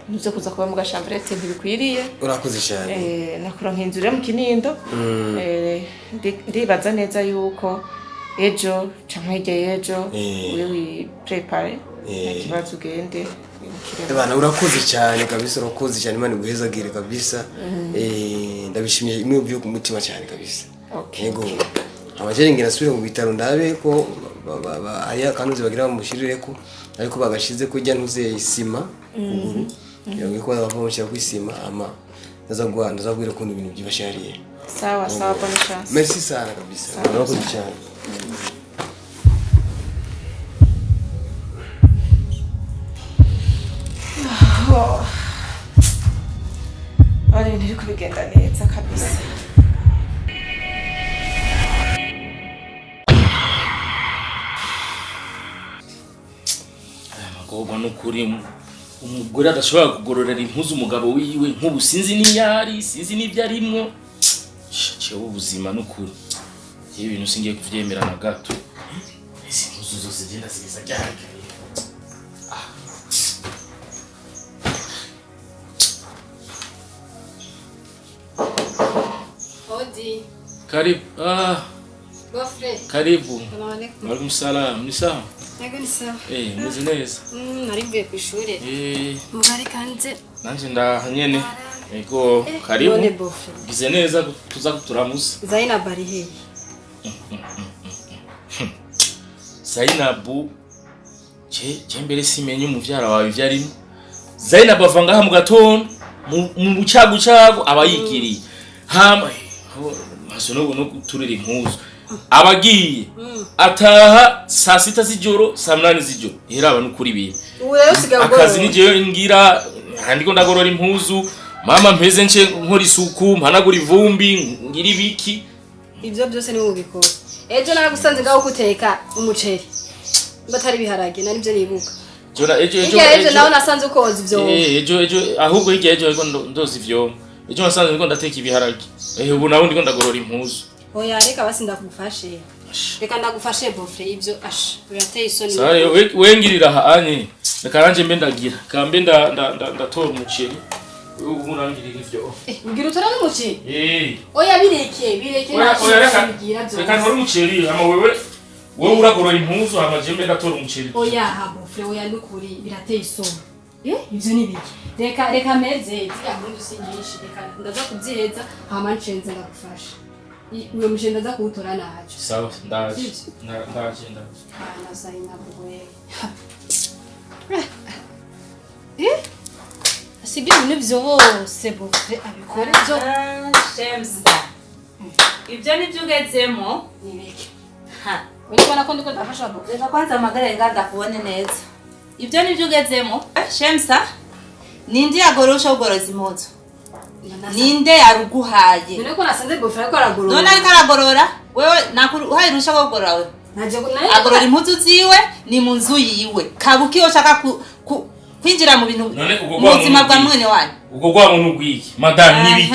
Nivyo kuza kuba mu gashambrete ntibikwiriye. Urakoze cyane. Nakura nk'inzira mu Kinindo. Ndibaza neza yuko ejo canke hirya y'ejo wewe wiprepare ikibazo ugende. Bana urakoze cyane kabisa, urakoze cyane, Imana iguhezagire kabisa. Ndabishimiye imwe byo ku mutima cyane kabisa. Yego. Abajere ngira asubire mu bitaro ndabe ko ari akanuze bagira bamushirire ko ariko bagashize kujya ntuze isima kuguru. Yego ko bamushyira ku isima ama ndazagwira kundi ibintu byibashariye. Sawa bonne chance. Merci sana kabisa. Urakoze cyane. Ari ntiri kubigenda neza kabisa. Amagogo n'ukuri umugore adashobora kugororera impuzu umugabo wiwe nk'ubu sinzi niyari sinzi n'ibyo arimwo. Cyo ubuzima n'ukuri. Ibi bintu singiye kuvyemera na gato. Izi mpuzu zose zigenda ziza cyane. Karibu. Gofre. Karibu. Salamu alaikum. Walaikum salam. Ni sawa? Yego ni sawa. Meze neza. Nari mvuye ku ishuri. Mugari kanje. Nanje ndahanyene. Yego karibu. None Gofre. Gize neza tuza kuturamuza. Zainab ari he? Zainabu mbere simenye umuvyara wawe ivyarimo. Zainabu avanga mu gatondo mu bucagucago abayigiriye. Hama masono no guturira impuzu abagiye ataha saa 6 z'ijoro saa 8 z'ijoro iraba n'ukuri bintu akazi nije ngira handiko ndagorora impuzu mama mpeze nce nkora isuku mpanagura ivumbi ngira ibiki ivyo byose ni ubikora ejo naragusanze ngaho kuteka umuceri batari biharage nari byo nibuka jora ejo naho nasanze ukoza ivyo ejo ahubwo hirya ejo ndozi ivyo ejo nasanze ndiko ndateka ibiharage ubu naho ndiko ndagorora impuzu oya reka basi ndakugufashe reka ndagufashe bofre ivyo birateye isoni sare wengirira hanye reka ranje mbe ndagira kambe ndatora umuceri ubu nangirira ivyo ngira utora n'umuceri oya bireke oya reka ntora umuceri ama wewe uragorora impuzu ama je mbe ndatora umuceri oya bofre oya n'ukuri birateye isoni ivyo ni biki reka meze zya mpundu sinyishi reka ndaza kubyiheza hama nshenze ndagufasha uyo mushenda za kuwutora naco sawa ndaje na Zainabu we asibye ibintu byose bofre abikora byo Shemsa ibyo ni byo ugezemo nibeke urabona ko ndiko ndafasha bofre reka kwanza amagara nganda kubone neza ibyo ni byo ugezemo Shemsa nindi yagorosha ugoroza impuzu ninde yaruguhaye none ko nasanze bofre ko aragorora none ariko aragorora wewe nakuhaye rusha kugorora wewe agorora impuzu ziwe ni mu nzu yiwe kabuki yo shaka kwinjira mu bintu ubuzima bwa mwene wanyu ubwo gwabo n'ugwiki madame nibiki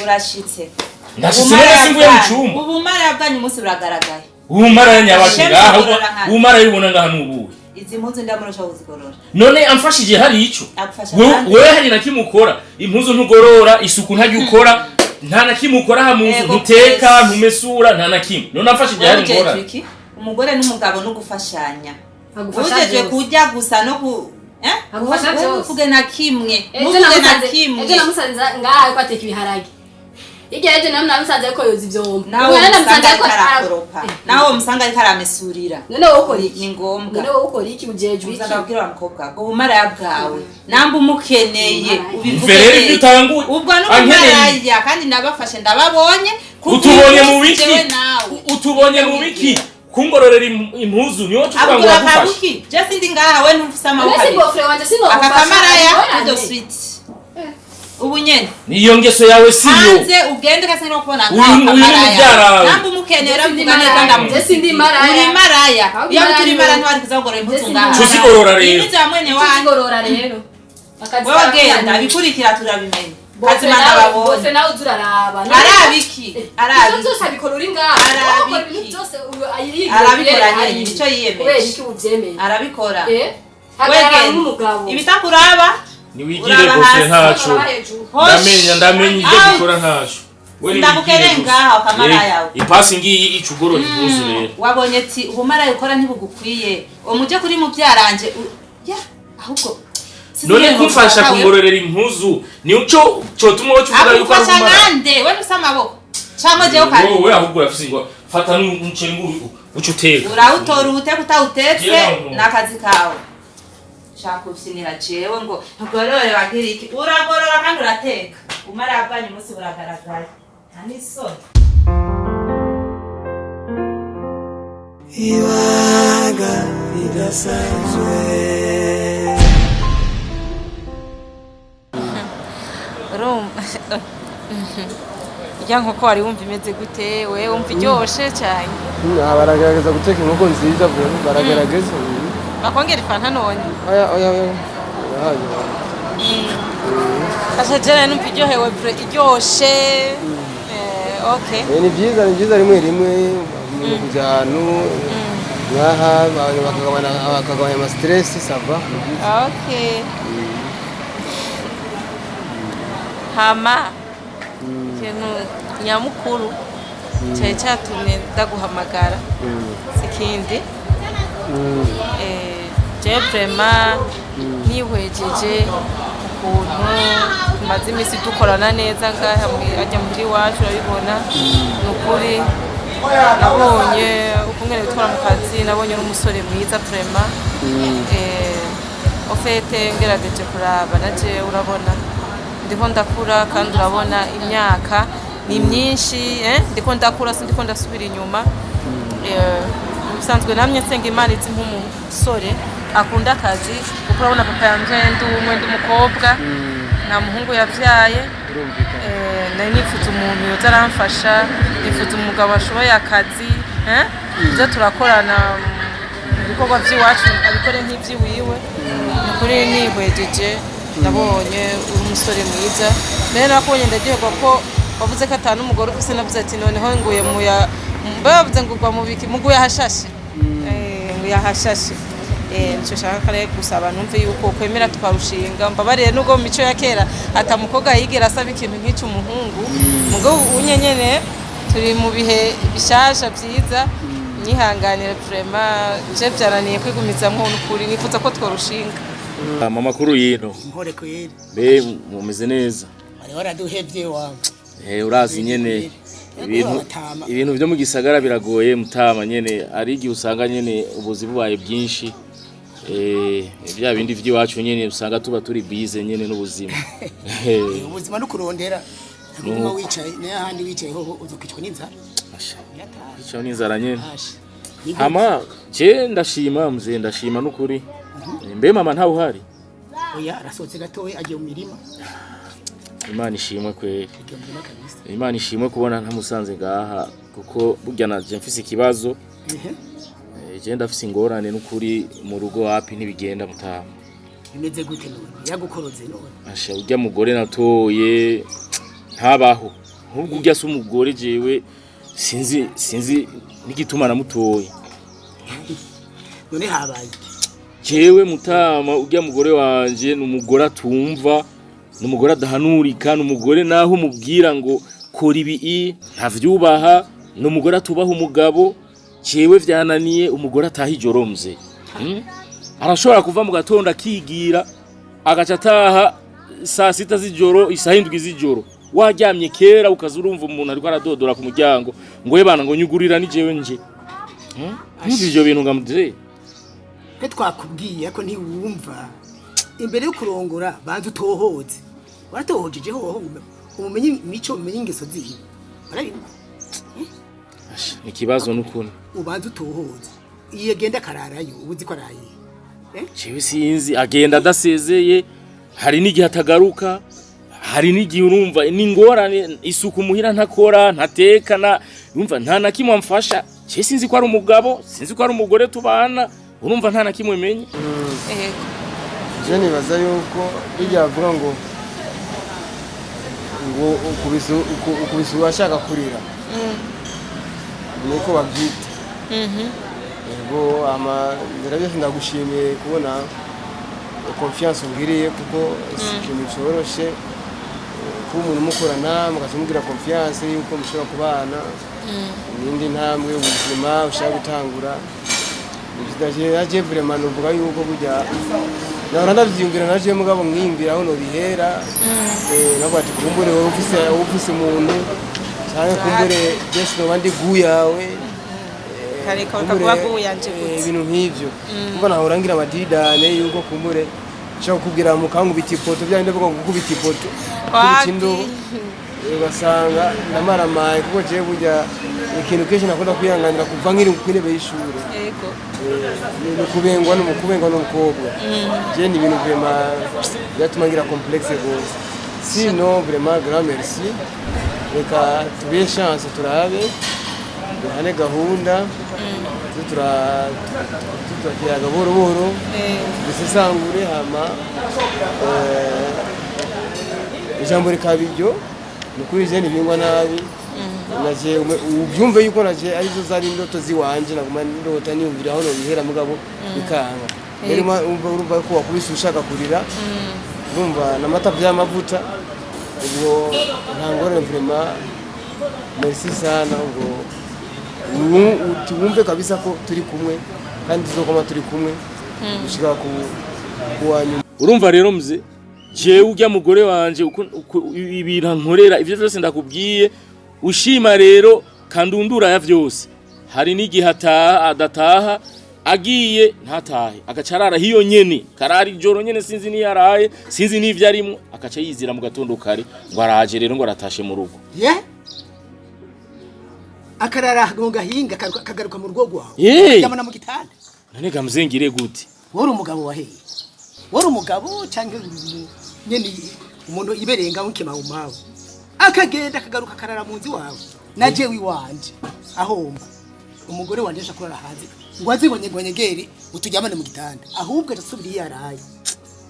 urashitse ndashitse none simbuye mu cyumba ubumara bwanyu umunsi buragaragaye ubumara yanyabashira ubumara yibona ngaha n'ubuwe izi mpuzu ndamurusha kuzigorora none amfashije hari ico wewe hari nakimukora impuzu ntugorora isuku ntajya ukora nta nakimukora ha muzu ntuteka ntumesura nta nakimwe none amfashije hari ngora umugore n'umugabo no gufashanya ujeje kujya gusa no ku agufasha byose uvuge na kimwe ejo namusanze ngaha ko ateka ibiharage Igeje namusanze ko yoza ivyombo. Nawe namusanze ko arakoropa. Nawe musanga ariko aramesurira. None wowe ukora iki? Ni ngombwa. None wowe ukora iki ujeje iki? Uzababwira umukobwa ngo ubumara bwawe. Namba umukeneye ubivuge. Mferere bitanguye. Ubwo n'umumara kandi nabafashe ndababonye. Utubonye mu biki? Utubonye mu biki? Kungororera impuzu niyo tuvuga ngo agufashe. Je sindi ngaha we n'ufisama ukabiri. Ese bofre wanje sino ufasha. Akamaraya do sweet. Ubu nyene niyo ngeso yawe siyo hanze ugende kasi no kubona ngaha namba umukenera bivuga neza ndamuze sindi maraya uri maraya iyo turi maraya ntwari kuzagora impuzu ngaha tuzigorora rero impuzu ya mwene wanyu tuzigorora rero wewe genda bikurikira turabimenya kazimana babonye bose nawe turaraba arabiki arabiki byose abikora uri ngaha arabiki byose ayiri arabikora nyine ico yiyemeye kubera iki ubyemeye arabikora wegende ibitakuraba niwigire gose ntaco ndamenya ivyo gukora ntaco ndakukerenga akamara yawe ipasi ngiyi icugoro ntibuzu rero wabonye ati ubumara ukora ntibugukwiye umuje kuri mu byaranje ahubwo none kumfasha kungororera impuzu ni uco cotuma wo cyuvuga yuko ari umara ngande we nusa amaboko cyangwa je ukari wowe ahubwo urafise ngo fata n'umuceri nguru uco uteka urawutora ubuteka utawutetse nakazi kawe shaka usinira jewe ngo ngororere bagiriki uragorora kandi urateka umara yabanye umunsi buragaragara anisoni iwaga idasanzwe ijya nkoko wari wumva imeze gute we wumva iryoshe cyane baragerageza guteka inkoko nziza baragerageza bakongera ifanta none oya asajana numva iryohewe iryoshe okay ni byiza rimwe mu kujyanu nkaha bakagabanya ama stress sava okay hama kintu nyamukuru cyari cyatumye ndaguhamagara sikindi je vraiment nihwejeje ukuntu tumaze iminsi dukorana neza ngaha ajya muri wacu urabibona nukuri nabonye ukungene bitwara mu kazi nabonye n'umusore mwiza vraiment ofete ngerageje kuraba naje urabona ndiko ndakura kandi urabona imyaka ni myinshi ndiko ndakura sindiko ndasubira inyuma usanzwe namye nsenga Imana izi nk'umusore akunda akazi kuko urabona papa yanje ndi umukobwa nta muhungu yavyaye nari nifuza umuntu yoza aramfasha nifuza umugabo ashoboye akazi ibyo turakorana mu bikorwa by'iwacu abikore nk'iby'iwiwe nukuri nihwejeje nabonye uri umusore mwiza rero nakubonye ndaryoherwa ko wavuze ko atanu umugore ufise navuze ati noneho nguye bavuze ngo ugwa mu biki muguye ahashashe yahashashe nicyo shaka kare gusaba numve yuko kwemera twarushinga mbabariye nubwo mu mico ya kera atamukobwa yigera asaba ikintu nk'icyo umuhungu mugabo unyenyene turi mu bihe bishasha byiza nyihanganira vraiment je byananiye kwigumizamwo n'ukuri nifuza ko twarushinga mama kuru yino nkore kwera be mumeze neza bari waraduhevye wa urazi nyene ibintu byo mu gisagara biragoye mutama nyene ari igihe usanga nyene ubuzi bubaye bwinshi bya bindi by'iwacu nyene usanga tuba turi bize nyene n'ubuzima ubuzima no kurondera naguma wicaye n'ahandi wicaye ho uzokicwa n'inzara icyo n'inzara nyene hama je ndashima n'ukuri mbe mama ntawe uhari oya arasotse gatowe agiye mu mirima Imana ishimwe kweri Imana ishimwe kubona ntamusanze ngaha kuko burya naje mfise ikibazo je ndafise ingorane n'ukuri mu rugo wapi ntibigenda mutama bimeze gute none yagukoroze none asha urya mugore natoye ntabaho ahubwo urya se umugore jewe sinzi n'igituma namutoye none habaye jewe mutama urya mugore wanje n'umugore atumva n'umugore adahanurika n'umugore naho mubwira ngo kora ibi ntavyubaha n'umugore atubaha umugabo cewe vyananiye umugore ataha ijoromze arashobora kuva mu gatondo akigira agaca ataha saa 6 z'ijoro isaha 7 z'ijoro waryamye kera ukaza urumva umuntu ariko aradodora ku muryango ngo yebana ngo nyugurira ni jewe nje ivyo bintu ngamudire ko twakubwiye ko ntiwumva imbere yo kurongora banze utohoze waratohojeje hoho umenye imico umenye ingeso zihe barabimwe ikibazo n'ukuntu ubanze utohoze iyo genda kararayo ubuzi ko araye cewe sinzi agenda adasezeye hari n'igihe atagaruka hari n'igihe urumva n'ingorane isuku muhira ntakora ntatekana urumva nta na kimwe amfasha cewe sinzi ko ari umugabo sinzi ko ari umugore tubana urumva nta na kimwe menye je nibaza yuko bijya avuga ngo ukubise uwashaka kurira niko babyita yego ama ndabyo ndagushimiye kubona confiance ungiriye kuko ikintu cyoroshe kuba umuntu mukorana mukazumubwira confiance yuko mushobora kubana n'indi ntambwe ubuzima ushaka gutangura naje vraiment nuvuga yuko burya nahora ndavyiyumvira naje mugabo mwimbira aho no bihera nabwo ati kumbure wowe ufise umuntu cyane kumbure jeshi no bandi guyawe kareka bakavuga ko yanje ibintu nk'ivyo kuko nahora ngira amadidane yuko kumbure cyo kubwira mukangu bitipoto byande bwo gukubita ipoto ikindo ugasanga ndamaramaye kuko je burya ikintu kenshi nakunda kwihanganira kuva nkiri kwirebe y'ishure yego ni kubengwa n'umukobwa je ni ibintu vraiment byatuma ngira complexe gose sinon vraiment grand merci reka tubiye chance turabe duhane gahunda turakiyaga buhoro buhoro dusesangure hama ijambo rikabiryo nukuri je ntibingwa nabi naje ubyumve yuko naje arizo zari indoto ziwanje naguma ndota niyumvira aho no bihera mugabo bikanga rero urumva ko wakubise ushaka kurira urumva namata by'amavuta ubwo ntangore vraiment merci sana ngo tuwumve kabisa ko turi kumwe kandi tuzokoma turi kumwe gushika kuwanyu. Urumva rero mze jewe ujya mugore wanje ibintu nkorera ivyo byose ndakubwiye ushima rero kandundura ya vyose hari n'igihe adataha agiye ntatahe agacarara hiyo nyene karari joro nyene sinzi ni yaraye sinzi n'ivyo arimwe akaca yizira mu gatondo kare ngo araje rero ngo aratashe mu rugo akarara ngo gahinga kagaruka mu rugo rwawe yamana mu gitanda none gamuzengire gute wori umugabo waheye wori umugabo cyangwa nyene umuntu iberenga nk'ikema umawe akagenda akagaruka karara mu nzi wawe naje wiwanje ahomba umugore wanje shakurara hazi ngo azibonye ngo nyegeri utujyamane mu gitanda ahubwo asubiriye yaraye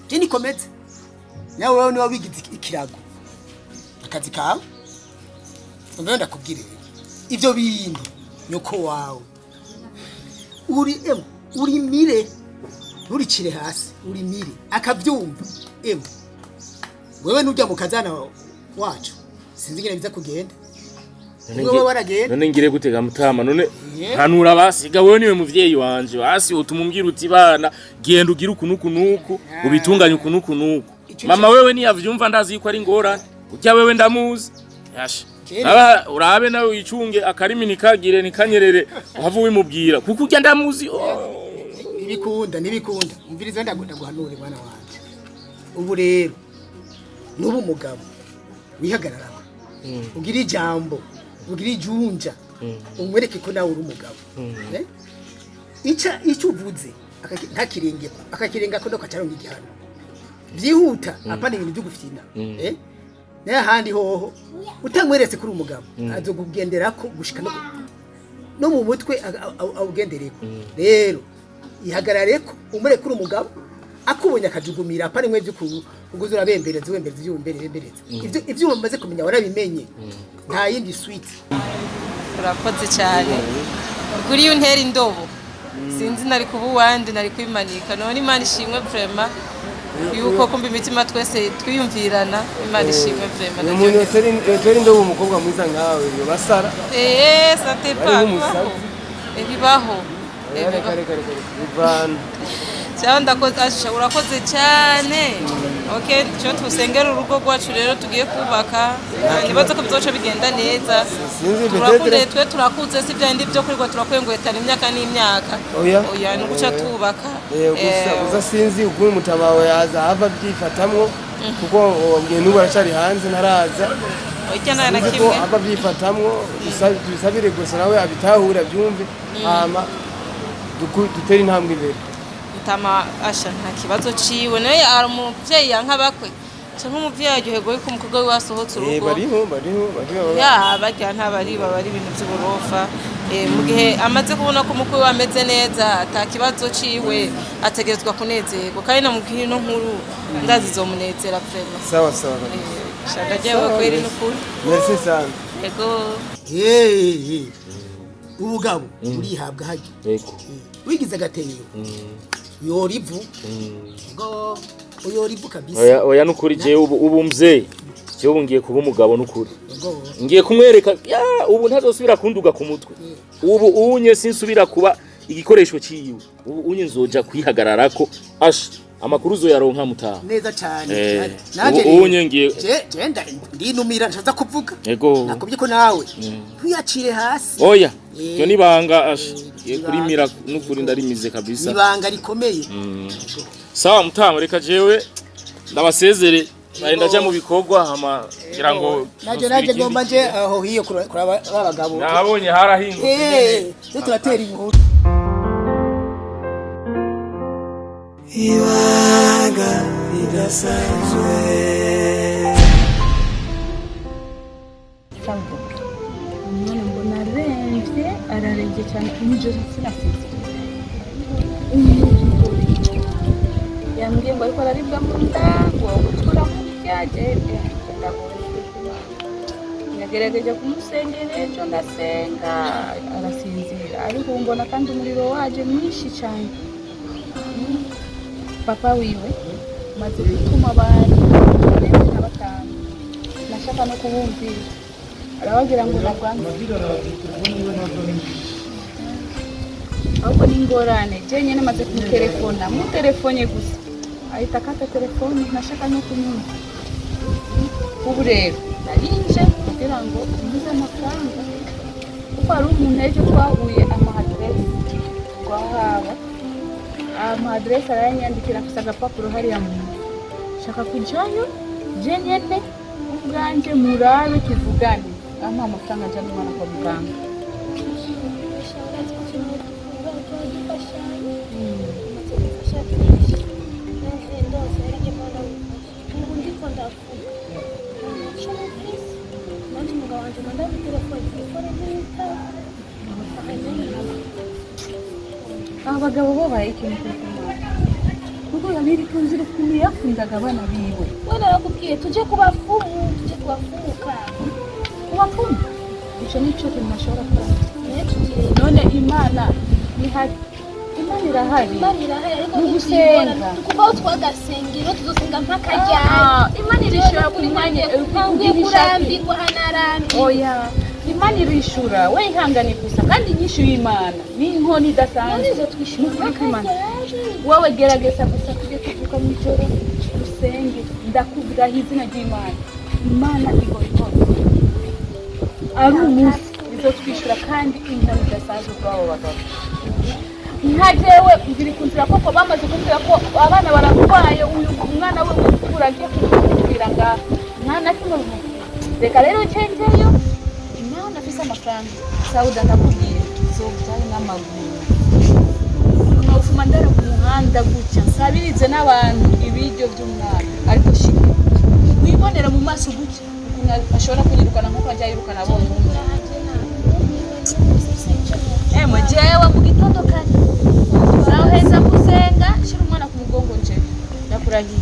je ni kometse nawe wewe niwe wigize ikirago akazi kawe umbe ndakubwire ivyo bintu nyoko wawe uri mire nturicire hasi uri mire akavyumva wewe nujya mu kazana wacu sinzi ngene biza kugenda wewe waragenda none ngire gutega mutama none hanura basiga wewe niwe muvyeyi wanje basi utumumbwira uti bana genda ugira ukunuku ubitunganye ukunuku mama wewe ni yavyumva ndazi ko ari ngorane ujya wewe ndamuzi yasha aba urabe nawe wicunge akarimi nikagire nikanyerere uhavu wimubwira kuko ujya ndamuzi nibikunda umviriza ndaguhanure mwana wanje ubu rero nubu umugabo wihagarara ugira ijambo ugira ijunja umwereke ko nawe uri umugabo icyo uvuze akakirenga ko ndakacaronga igihano byihuta apana ibintu byo gufina naye handi hoho utamweretse kuri umugabo azokugenderako gushika no mu mutwe awugendereko rero ihagarareko umureke kuri umugabo akubonye akajugumira apana imwe byo uguze urabembereza wembereza ivyo umaze kumenya warabimenye nta yindi sweet urakoze cyane kuri yo ntera indobo sinzi nari kubu wandi nari kwimanika none Imana ishimwe vraiment yuko kumba imitima twese twiyumvirana Imana ishimwe vraiment umuntu yotera indobo umukobwa mwiza nkawe yo basara sate pa bibaho bivana cyangwa urakoze cyane okay cyo tusengera urugo rwacu rero tugiye kubaka nibaza ko bizoca bigenda neza twe turakuze si byandi byo kurigwa turakwenguhetana imyaka n'imyaka oya ni guca tubaka gusa sinzi ukuntu mutamawe yaza hava byifatamwo kuko wabwiye n'ubu aracari hanze ntaraza ojya na kimwe hava byifatamwo dusabire gusa nawe abitahura byumve hama dutera intambwe imbere tama asha nta kibazo ciwe naye ari umuvyeyi yankabakwe cyangwa umuvyeyi aryoherwa yuko umukobwa we wasohotse urugo bariho ya barya ntabari bari ibintu by'uburofa mu gihe amaze kubona ko umukwe we ameze neza ata kibazo ciwe ategerezwa kunezerwa kandi na mugihe no nkuru ndazi zomunezera vraiment sawa shaka jewe kweri n'ukuri merci sana ego ubugabo urihabwa haje wigize agatero uyorivu ngo uyorivu kabisa oya nukuri je ubu mzee je ubu ngiye kuba umugabo nukuri ngiye kumwereka ubu ntazosubira kunduga ku mutwe ubu unye sinsubira kuba igikoresho ciwe ubu unye nzoja kwihagararako amakuru uzoyaronka mutaha neza cyane naje unye ngiye je ndinumira nshaza kuvuga yego nakubye ko nawe ntuyacire hasi oya cyo nibanga kurimira nukuri ndarimize kabisa nibanga rikomeye sawa mutaha reka jewe ndabasezere ndaja mu bikorwa hama ngira ngo naje ngomba nje aho hiyo kuraba abagabo nabonye harahingutse turatera inkuru ibanga ridasanzwe umwana mbona arembye ararembye cyane nijoro sinasize yambwiye ngo ariko araribwa mu nda ngo gutura mu byaje nagerageje kumusengera ejo ndasenga arasinzira ariko mbona kandi umuriro waje mwinshi cyane papa wiwe maze gutuma abantu barenze na batanu nashaka no kubumvira arabagira ngo nagwanze ahubwo ni ingorane je nyene maze kumutelefona mutelefone gusa ahita akata telefone nashaka no kumwumva ubu rero narinje kugira ngo umuze amafaranga kuko ari umuntu ejo twahuye amaadresi twahaba amaadresi arayanyandikira afise agapapuro hariya muntu shaka kujayo je nyene ubwanje murabe tuvugane ampa amafaranga ajya n'umwana kwa muganga abagabo babaye ikintu kuko yabiri kunzira ukuntu yakundaga abana biwe wana nakubwiye tuje kubafumu kubafumu icyo ni cyo kintu nashobora kubona none imana ihari imana irahari ariko gusenga kuko twagasengero tuzosenga mpaka ryari imana irishura ku mwanya ugiye kurambirwa hanarambi oya imana irishura we ihangane gusa kandi inyishu y'imana ni inkoni idasanzwe wowe gerageza gusa tujye tuvuga mu ijoro dusenge ndakubwira izina ry'imana imana igorora ari umunsi bizotwishyura kandi inkoni idasanzwe kuri abo bagabo nka jewe ngiri kunzira koko bamaze kumbwira ko abana bararwaye uyu umwana we w'imfura agiye kumubwira ngaha nta na kimwe reka rero cenjeyo imana afise amafaranga sawuda ndakubwira zobyaye n'amaguru nkawufuma ndara ku muhanda gutya nsabirize n'abantu ibiryo by'umwana ariko shimwe wibonera mu maso gutya ukuntu ashobora kunyirukana nk'uko ajya yirukana abonye jewe mu gitondo kare naweheza gusenga shira umwana ku mugongo nje ndakurahiye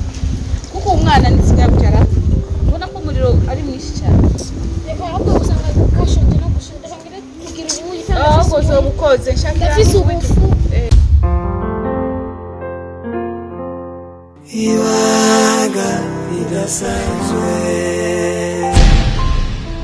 kuko umwana nisigaye kucyara ubona ko umuriro ari mwinshi cyane reka ahubwo usanga kashonje no gushonda bangire kugira ubuyi ahubwo zo bukoze nshaka ndafise ubufu